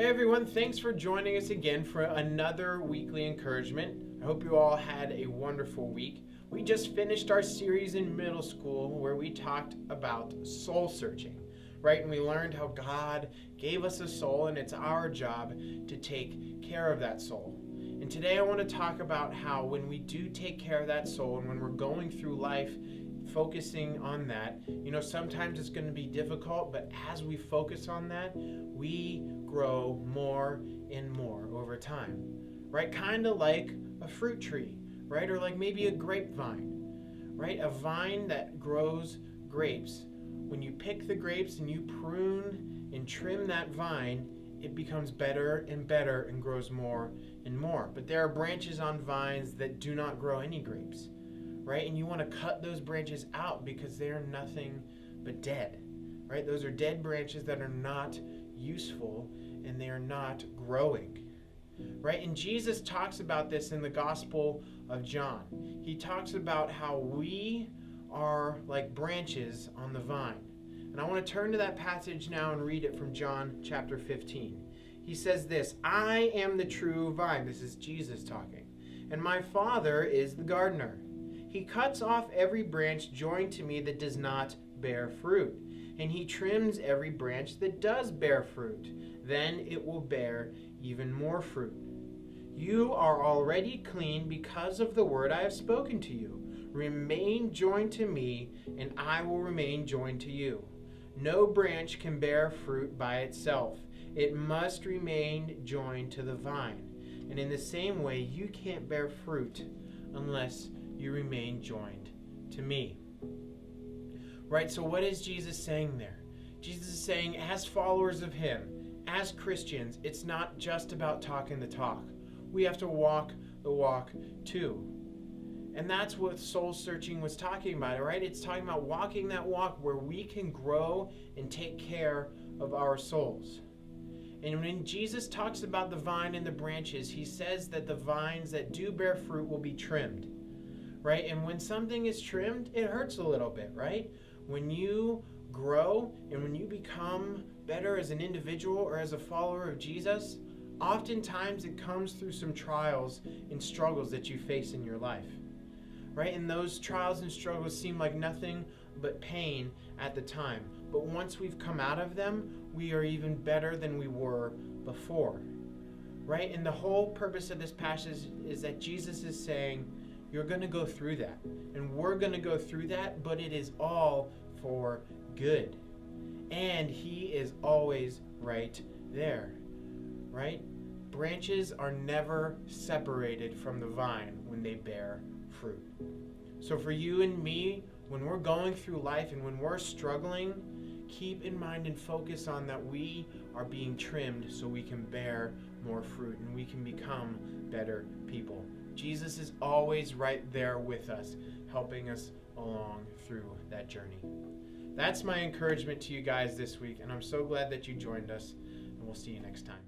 Hey everyone, thanks for joining us again for another weekly encouragement. I hope you all had a wonderful week. We just finished our series in middle school where we talked about soul searching, right? And we learned how God gave us a soul and it's our job to take care of that soul. And today I want to talk about how when we do take care of that soul and when we're going through life focusing on that, sometimes it's going to be difficult, but as we focus on that, we grow more and more over time, right? Kind of like a fruit tree, right? Or like maybe a grapevine, right? A vine that grows grapes. When you pick the grapes and you prune and trim that vine, it becomes better and better and grows more and more. But there are branches on vines that do not grow any grapes, right? And you want to cut those branches out because they are nothing but dead, right? Those are dead branches that are not useful and they are not growing, right? And Jesus talks about this in the Gospel of John. He talks about how we are like branches on the vine. And I want to turn to that passage now and read it from John chapter 15. He says this, "I am the true vine." This is Jesus talking. "And my Father is the gardener. He cuts off every branch joined to me that does not bear fruit, and he trims every branch that does bear fruit. Then it will bear even more fruit. You are already clean because of the word I have spoken to you. Remain joined to me, and I will remain joined to you. No branch can bear fruit by itself. It must remain joined to the vine. And in the same way, you can't bear fruit unless you remain joined to me." Right? So what is Jesus saying there? Jesus is saying, as followers of him, as Christians, it's not just about talking the talk. We have to walk the walk too. And that's what soul searching was talking about, right? It's talking about walking that walk where we can grow and take care of our souls. And when Jesus talks about the vine and the branches, he says that the vines that do bear fruit will be trimmed, right? And when something is trimmed, it hurts a little bit, right? When you grow and when you become better as an individual or as a follower of Jesus, oftentimes it comes through some trials and struggles that you face in your life, right? And those trials and struggles seem like nothing but pain at the time. But once we've come out of them, we are even better than we were before, right? And the whole purpose of this passage is that Jesus is saying, you're going to go through that. And we're going to go through that, but it is all for good. And he is always right there, right? Branches are never separated from the vine when they bear fruit. So for you and me, when we're going through life and when we're struggling, keep in mind and focus on that we are being trimmed so we can bear more fruit and we can become better people. Jesus is always right there with us, helping us along through that journey. That's my encouragement to you guys this week, and I'm so glad that you joined us, and we'll see you next time.